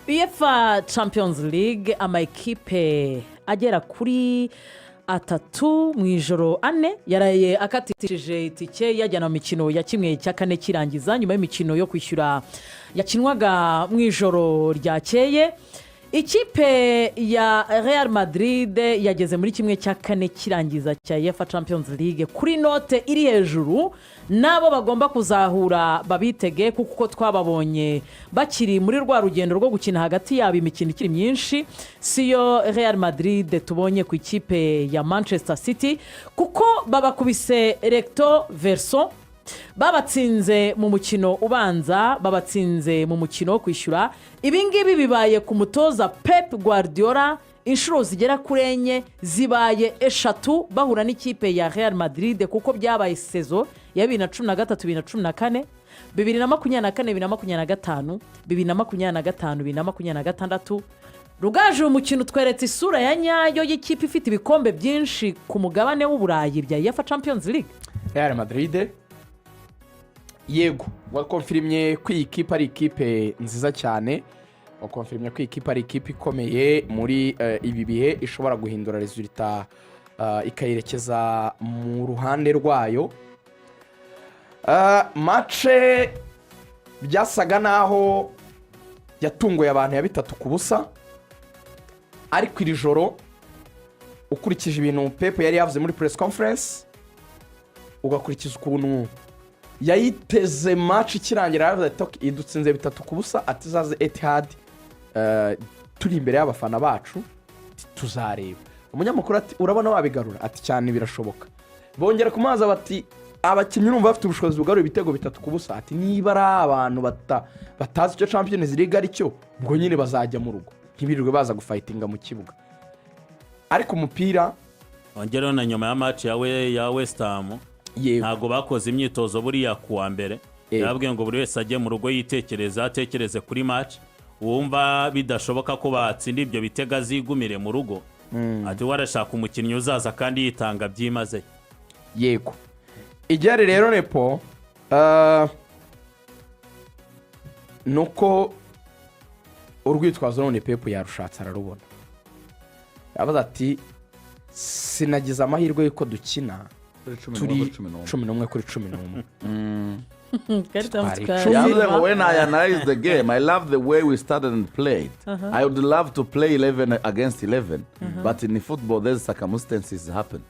UEFA Champions League amakipe agera kuri atatu mu ijoro ane yaraye akatishije itike yajyana mu mikino ya kimwe cya kane kirangiza nyuma y'imikino yo kwishyura yakinwaga mu ijoro ryakeye. Ikipe ya Real Madrid yageze muri kimwe cya kane kirangiza cya UEFA Champions League kuri note iri hejuru, nabo bagomba kuzahura babitege kuko twababonye bakiri muri rwa rugendo rwo gukina hagati yabo imikino ikiri myinshi. Siyo Real Madrid tubonye ku ikipe ya Man.City kuko babakubise recto verso, babatsinze mu mukino ubanza, babatsinze mu mukino wo kwishyura. Ibingibi bibaye ku mutoza Pep Guardiola inshuro zigera kuri enye, zibaye eshatu bahura n'ikipe ya Real Madrid kuko byabaye sezo ya 2013-2014, 2024-2025, 2025-2026. Rugaje umukino utweretse isura ya nyayo y'ikipe ifite ibikombe byinshi ku mugabane w'Uburayi bya UEFA Champions League. Real Madrid yego wakonfirimye ko iyi kipe ari ikipe nziza cyane, wakonfirimye ko iyi kipe ari ikipe ikomeye muri ibi bihe, ishobora guhindura resulta ikayerekeza mu ruhande rwayo. Matche byasaga naho yatunguye abantu ya 3-0, ariko iri joro ukurikije ibintu Pep yari yavuze muri press conference, ugakurikiza ukuntu yayiteze match ikirangira, yaravuze ati idutsinze 3-0 atizaze Etihad, turi imbere y'abafana bacu tuzareba. Umunyamakuru ati urabona wabigarura, ati cyane birashoboka. Bongera kumaza bati abakinnyi numva bafite ubushobozi bugarura ibitego 3-0, ati niba ari abantu batazi icyo Champions League ari cyo, ubwo nyine bazajya mu rugo ntibirirwe baza gufightinga mu kibuga. Ariko umupira ongeraho na nyuma ya match ya West Ham ntago bakoze imyitozo buriya kuwa mbere, yababwiye ngo buri wese ajye mu rugo atekereze kuri match, wumva bidashoboka ko batsinda ibyo bitega zigumire mu rugo, ati warashaka umukinnyi uzaza kandi yitanga byimaze. Yego igare rero Nepo nuko urwitwazo none Pep yarushatse ararubona, yabaza ati sinagize amahirwe yuko dukina turi 11-11. When I analyze the game, I love the way we started and played. I would love to play 11 against 11, but in football there's circumstances happen.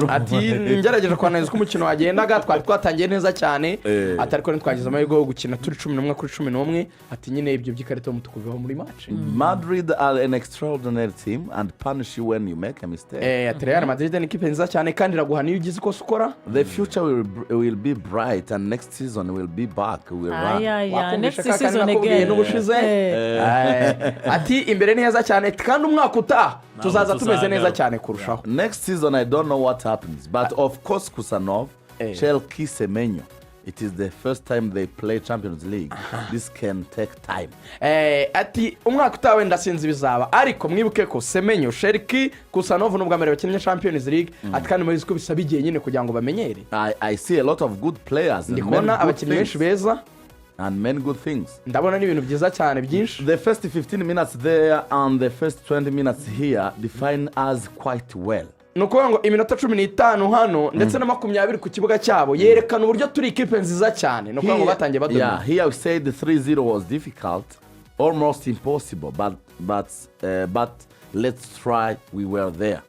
Ati ngerageje kwananiza ko umukino wagendaga, twari twatangiye neza cyane, atariko ntitwagize amahirwe yo gukina turi 11-11, ati nyine ibyo by'ikarito mutukuveho muri match. Madrid are an extraordinary team and punish you when you make a mistake. Real Madrid ni ikipe nziza cyane kandi iraguhana iyo ugize ikosa ukora. The future will be bright and next season will be back. We will run. Next season again. Ati imbere ni heza cyane kandi umwaka utaha tuzaza tumeze neza cyane kurushaho. Next season I don't know what happens, but of course Kusanov, Chelsea, Semenyo, it is the first time they play Champions League. This can take time. Ati umwaka utaha wenda sinzi bizaba, ariko mwibuke ko Semenyo, Chelsea, Kusanov n'ubwa mbere bakinnye Champions League, ati kandi muri ko bisaba igihe nyine kugira ngo bamenyere. I see a lot of good players and many abakinnyi benshi beza and many good things. Ndabona n'ibintu byiza cyane byinshi. The first 15 minutes there and the first 20 minutes here define us quite well. Nuko ngo iminota 15 hano ndetse na 20 ku kibuga cyabo yerekana uburyo turi ikipe nziza cyane. Nuko ngo batangiye badoma. Yeah, here we said the 3-0 was difficult, almost impossible, but let's try, we were there.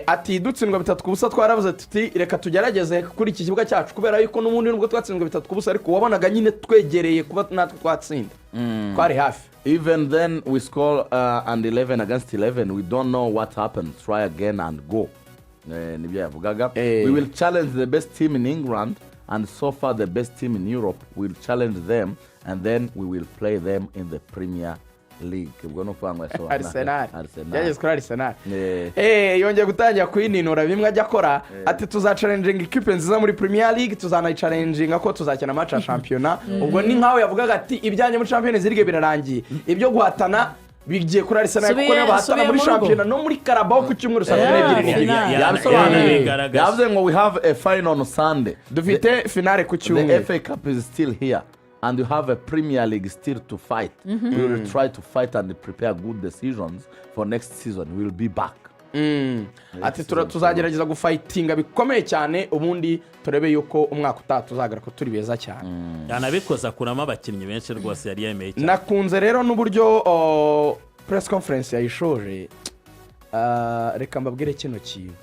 Ati dutsindwa 3-0 twaravuze tuti reka tugerageze kuri iki kibuga cyacu, kubera yuko n'ubundi nubwo twatsindwa 3-0 ariko wabonaga nyine twegereye kuba natwe twatsinda, twari hafi. Even then we score and 11 against 11, we don't know what happened, try again and go. Nibyo yavugaga. We will challenge the best team in England and so far the best team in Europe. We'll challenge them and then we will play them in the Premier League. Arsenal. Yagize kuri Arsenal. Yongeye gutangira kwininura bimwe ajya akora, ati tuzachallenginga ikipe nziza muri Premier League, tuzanayichallenginga ko tuzakina match ya championnat. Ubwo ni nkaho yavugaga ati ibyanye muri Champions League birarangiye, ibyo guhatana bigiye kuri Arsenal kuko bahatana muri championnat no muri Carabao ku cyumweru saa 12. Yavuze ngo we have a final on Sunday. Dufite finale ku cyumweru. The FA Cup is still here and you have a Premier League still to fight. We will try to fight and prepare good decisions for next season. We will be back. ati tuzagerageza gufightinga bikomeye cyane ubundi turebe yuko umwaka utaha tuzagaruka turi beza cyane. yanabikoza kuramo abakinnyi benshi rwose yari yemeye cyane. nakunze rero n'uburyo press conference yayishoje. reka mbabwire kino kintu.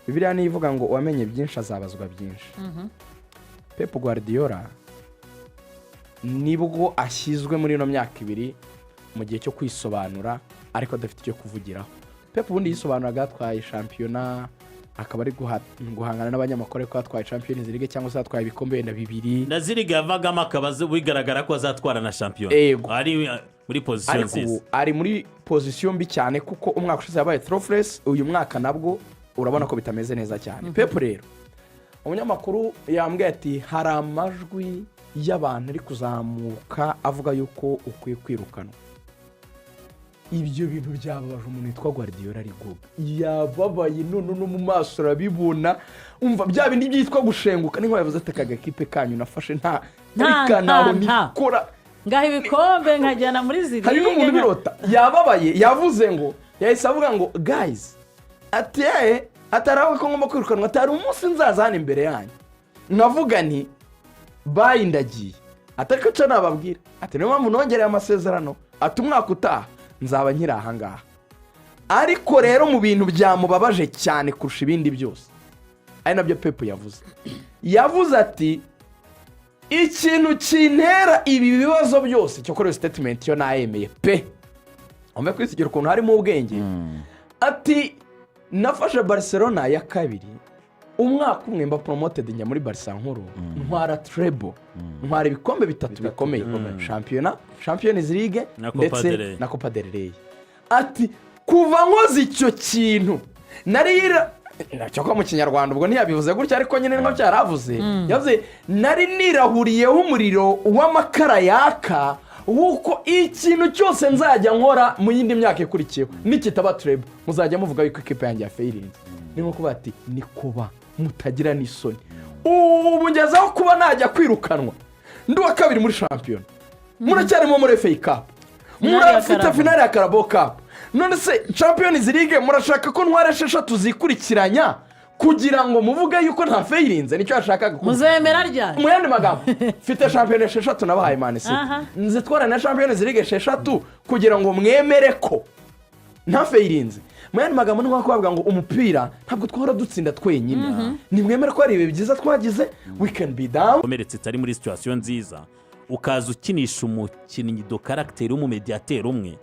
Bibiliya niyo ivuga ngo uwamenye byinshi azabazwa byinshi. Pep Guardiola nibwo ashyizwe muri ino myaka ibiri mu gihe cyo kwisobanura ariko adafite icyo kuvugiraho. Pep ubundi yisobanuraga atwaye shampiyona akaba ari guhangana n'abanyamakuru ko atwaye Champions League cyangwa se atwaye ibikombe wenda bibiri. na ziriga yavagamo akabazo bigaragara ko azatwara na shampiyona. ari muri position nziza. Ari muri position mbi cyane kuko umwaka ushize yabaye trophless, uyu mwaka nabwo urabona ko bitameze neza cyane. Pep rero umunyamakuru yambwiye ati hari amajwi y'abantu ari kuzamuka avuga yuko ukwiye kwirukanwa. Ibyo bintu byababaje umuntu witwa Guardiola ari goga yababaye none no mu maso urabibona umva bya bindi byitwa gushenguka ninko yavuze ati Agakipe kanyu nafashe nta naho nikora ngaho ibikombe nkajyana muri ziri. hari n'umuntu birota yababaye yavuze ngo yahise avuga ngo guys ati atarawe ko ngomba kwirukanwa atari umunsi nzaza hano imbere yanyu navuga nti bayindagiye atari ko cyo nababwira ati niyo mpamvu nongereye amasezerano ati umwaka utaha nzaba nkiri aha ngaha. ariko rero mu bintu byamubabaje cyane kurusha ibindi byose ari nabyo Pep yavuze ati ikintu kintera ibi bibazo byose cyo kuri statement yo nayemeye pe umve kwisigira ukuntu harimo ubwenge. ati nafashe Barcelona ya kabiri umwaka umwe mba promoted njya muri Barca nkuru ntwara treble ntwara ibikombe bitatu bikomeye shampiyona Champions League ndetse na Copa del Rey. ati kuva nkoze icyo kintu narira nacyo ko mu kinyarwanda ubwo ntiyabivuze gutya ariko nyine nko cyaravuze yavuze nari nirahuriyeho umuriro w'amakara yaka wuko ikintu cyose nzajya nkora mu yindi myaka ikurikiyeho nikitaba treble muzajya muvuga yuko ikipe yanjye ya failing. ni nko kuba ati ni kuba mutagira n'isoni ubu ngezeho kuba najya kwirukanwa ndi wa kabiri muri shampiyona muracyarimo muri FA Cup murafite finale ya Carabao Cup none se Champions League murashaka ko ntwara 6 zikurikiranya kugira ngo muvuge yuko nta failinze nicyo yashakaga muzemera rya mu yandi magambo mfite shampiyona 6 nabahaye Man.City nzitwara na Champions League 6 kugira ngo mwemere ko nta failinze. mu yandi magambo nko kuvuga ngo umupira ntabwo twahora dutsinda twenyine ni mwemere ko ari ibi byiza twagize we can be down. Komeretse itari muri situation nziza ukaza ukinisha umukinnyi do character w'umumediateur umwe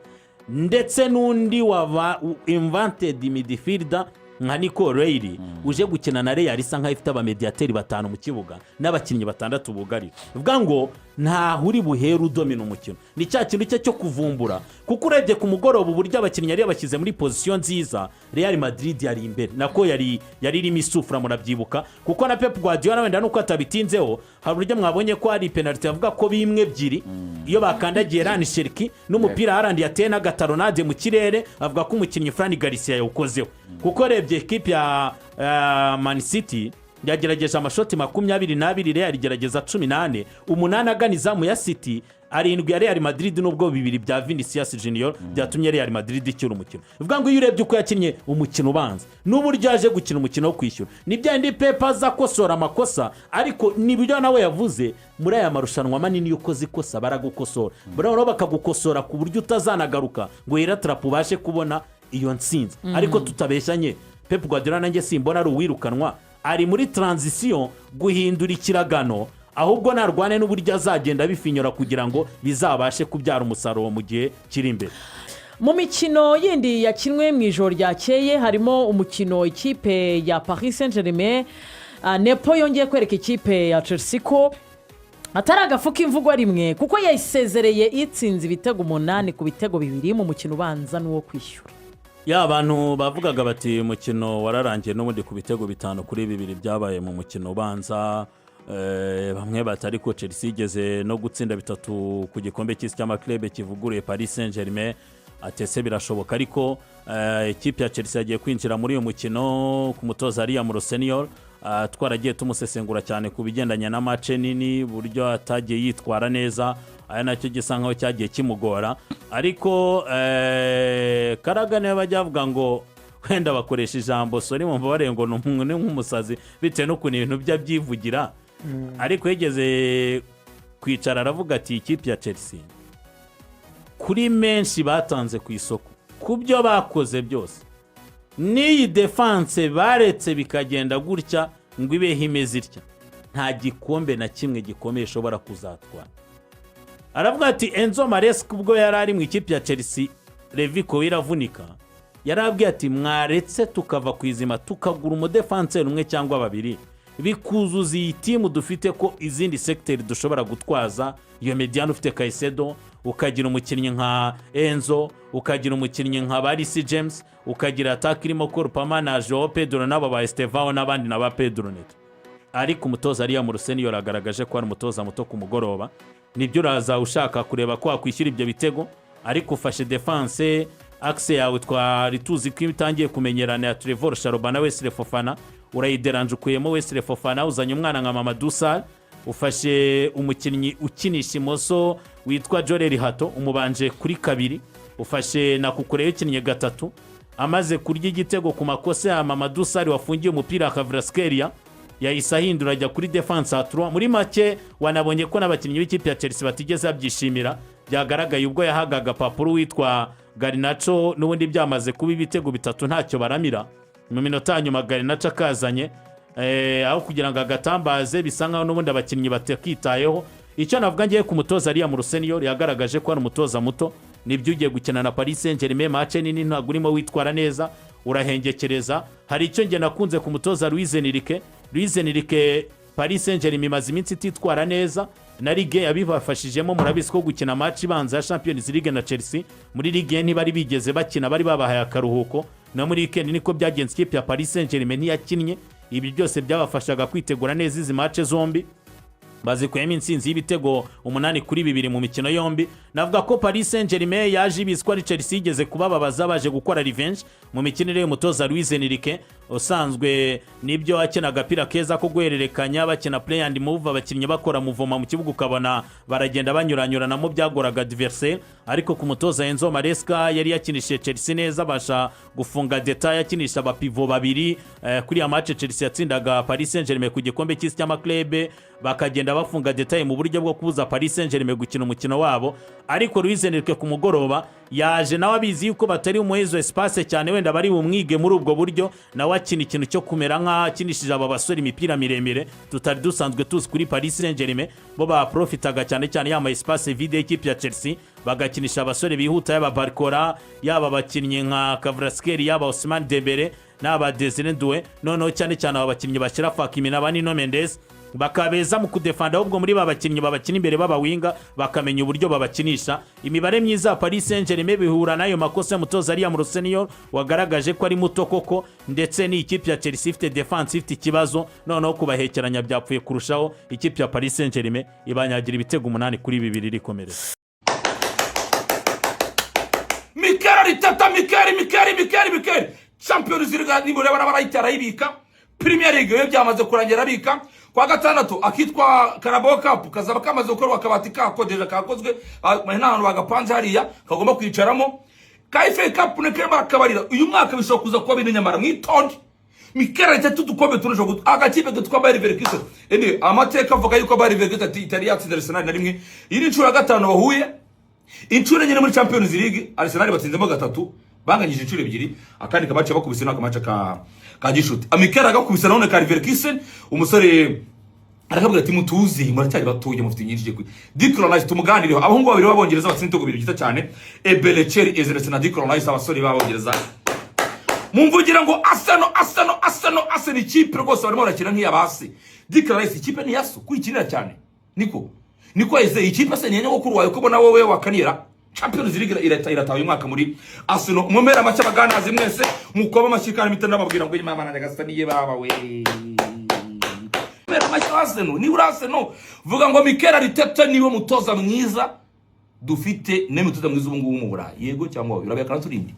ndetse n'undi waba invented midfielder nka Nico Reilly uje gukina na Real isa nka ifite abamediateri 5 mu kibuga n'abakinnyi 6 bugari vuga ngo nta huri buhera udomina umukino ni cya kintu cyo kuvumbura kuko urebye ku mugoroba uburyo abakinnyi yari yabashyize muri position nziza Real Madrid yari imbere nako yari irimo isufura murabyibuka kuko na Pep Guardiola wenda nuko atabitinzeho hari uburyo mwabonye ko hari penalty avuga ko bimwe ebyiri iyo bakandagiye Rani Sherki n'umupira harandi yateye na Gataronade mu kirere avuga ko umukinnyi Fran Garcia yawukozeho kuko rebye equipe ya Man.City yagerageje amashoti 22 Real igerageza 18 umunani aganiza mu ya City arindwi ya Real Madrid nubwo bibiri bya Vinicius Junior byatumye Real Madrid ikira umukino uvuga ngo iyo urebye uko yakinnye umukino ubanza n'uburyo yaje gukina umukino wo kwishyura nibyo ndi Pep azakosora amakosa ariko nibyo nawe yavuze muri aya marushanwa manini yuko zikosa baragukosora bro bakagukosora ku buryo utazanagaruka ngo yiratrap ubashe kubona iyo ntsinzi ariko tutabeshanye Pep Guardiola nanjye simbona ari uwirukanwa ari muri transition guhindura ikiragano ahubwo narwane n'uburyo azagenda bifinyora kugira ngo bizabashe kubyara umusaruro mu gihe kiri imbere. mu mikino yindi yakinwe mu ijoro ryakeye harimo umukino ikipe ya Paris Saint-Germain Nepo yongeye kwereka ikipe ya Chelsea ko atari agafuka imvugo rimwe kuko yayisezereye itsinze ibitego 8 ku bitego 2 mu mukino ubanza n'uwo kwishyura. ya abantu bavugaga bati umukino wararangiye n'ubundi ku bitego 5 kuri 2 byabaye mu mukino ubanza bamwe batari ko Chelsea igeze no gutsinda 3 ku gikombe cy'isi cy'amaklebe kivuguruye Paris Saint-Germain atese birashoboka ariko ikipe ya Chelsea yagiye kwinjira muri uyu mukino ku mutoza Ariya Senior twaragiye tumusesengura cyane ku bigendanye na match nini buryo atagiye yitwara neza aya nacyo gisa nkaho cyagiye kimugora ariko Karaga niyo bajya bavuga ngo wenda bakoresha ijambo sori mu mbabare ngo ni nk'umusazi bitewe n'ukuntu ibintu byabyivugira ariko yegeze kwicara aravuga ati ikipe ya Chelsea kuri menshi batanze ku isoko ku byo bakoze byose n'iyi defense baretse bikagenda gutya ngo ibeho imeze itya nta gikombe na kimwe gikomeye ishobora kuzatwara aravuga ati Enzo Maresca ubwo yari ari mu ikipe ya Chelsea Leviko iravunika yarabwiye ati mwaretse tukava ku izima tukagura umudefanseri umwe cyangwa babiri bikuzuza iyi timu dufite ko izindi secteur dushobora gutwaza iyo mediano ufite Caicedo ukagira umukinnyi nka Enzo ukagira umukinnyi nka Barisi James ukagira attack irimo Korpama na Joao Pedro n'aba ba Estevao n'abandi n'aba Pedro Neto ariko umutoza ariya mu Senior agaragaje ko ari umutoza muto ku mugoroba nibyo uraza ushaka kureba ko akwishyura ibyo bitego ariko ufashe defense axe yawe twari tuzi ko itangiye kumenyerana ya Trevor Sharoba na Wesley Fofana urayideranje ukuyemo Wesley Fofana uzanye umwana nka Mamadou Sarr ufashe umukinnyi ukinisha imoso witwa Jorel Hato umubanje kuri kabiri ufashe na Kukureyo kinnye gatatu amaze kurya igitego ku makosa ya Mamadou Sarr wafungiye umupira akavraskeria yahise ahindura ajya kuri defense à 3 muri make wanabonye ko n'abakinnyi b'ikipe ya Chelsea batigeze babyishimira byagaragaye ubwo yahagaga papuro witwa Garnacho n'ubundi byamaze kuba ibitego bitatu ntacyo baramira mu minota nyuma Garnacho akazanye aho kugira ngo agatambaze bisa nkaho n'ubundi abakinnyi batakitayeho icyo navuga ngiye ku mutoza ariya mu Senior yagaragaje ko ari umutoza muto nibyo ugiye gukina na Paris Saint-Germain match nini ntabwo urimo witwara neza urahengekereza hari icyo nge nakunze ku mutoza Luis Enrique Paris Saint-Germain imaze iminsi ititwara neza na Ligue yabibafashijemo murabisi ko gukina match ibanza ya Champions League na Chelsea muri Ligue ntibari bigeze bakina bari babahaye akaruhuko na muri weekend niko byagenze ikipe ya Paris Saint-Germain yakinnye ibi byose byabafashaga kwitegura neza izi match zombi bazikuyemo insinzi y'ibitego 8-2 mu mikino yombi navuga ko Paris Saint-Germain yaje ibiswa ari Chelsea igeze kubababaza baje gukora revenge mu mikinire y'umutoza Luis Enrique usanzwe nibyo akina agapira keza ko guhererekanya bakina play and move abakinnyi bakora muvoma mu kibuga ukabona baragenda banyuranyurana mu byagoraga adversaire ariko ku mutoza Enzo Maresca yari yakinishije Chelsea neza basha gufunga detail yakinisha abapivo babiri kuri ya match Chelsea yatsindaga Paris Saint-Germain ku gikombe cy'isi cy'amaklebe bakagenda bafunga detail mu buryo bwo kubuza Paris Saint-Germain gukina umukino wabo ariko Luis Enrique ku mugoroba yaje nawe abizi yuko batari umuhezo espace cyane wenda bari bumwige muri ubwo buryo nawe akina ikintu cyo kumera nka kinishije aba basore imipira miremire tutari dusanzwe tuzi kuri Paris Saint-Germain bo ba profitaga cyane cyane yama espace vide equipe ya Chelsea bagakinisha abasore bihuta yaba Barcola yaba bakinnyi nka Kvaratskhelia yaba Ousmane Dembele n'aba Desire Doué noneho cyane cyane abakinnyi bashyira Fakimi n'abandi no Mendes bakabeza mu kudefanda ahubwo muri babakinnyi babakina imbere babawinga bakamenya uburyo babakinisha imibare myiza Paris Saint-Germain bihura nayo makosa mutoza ariya mu Senior wagaragaje ko ari muto koko ndetse ni ikipe ya Chelsea ifite defense ifite ikibazo noneho kubahekeranya byapfuye kurushaho ikipe ya Paris Saint-Germain ibanyagira ibitego 8-2 rikomereza Mikari Champions League ni mureba barayitara ibika Premier League yo byamaze kurangira bika kwa gatandatu akitwa Carabao Cup kazaba kamaze gukorwa akabati kako deja kakozwe n'ahantu bagapanze hariya kagomba kwicaramo KFA Cup ne kema kabarira uyu mwaka bishobora kuza kuba binyamara mwitonde Mikera itatu dukombe tunejo gut agakipe gatwa bari verikise ene amateka avuga yuko bari verikise ati Italia yatsinze Arsenal na rimwe iri ncuro ya gatanu bahuye incuro nyine muri Champions League Arsenal batsinzemo gatatu banganyije incuro ebyiri akandi kabace bakubise n'akamaca ka gishuti Amikera agakubise none ka verikise umusore arakabwira ati mutuzi muracyari batuye mufite nyinshi kwe Declan Rice tumuganiriho abahungu babiri babongereza batsinze tugubira gita cyane Ebelecheri Ezerese na Declan Rice abasore babongereza mumvugira ngo Arsenal ikipe rwose barimo barakira nk'iyabasi Declan Rice ikipe ni yaso kwikinira cyane niko eze ikipe se nyenye gukuru wayo ko bona wowe wakanira Champions League irataye umwaka muri Arsenal mumera amacha baganazi mwese mukoba amashikana mitanda babwira ngo nyuma mana ndagasaniye baba we mera amacha Arsenal ni Arsenal vuga ngo Mikel Arteta niwe mutoza mwiza dufite ne mutoza mwiza ubu ngubu mu Burayi yego cyangwa urabya kana turindi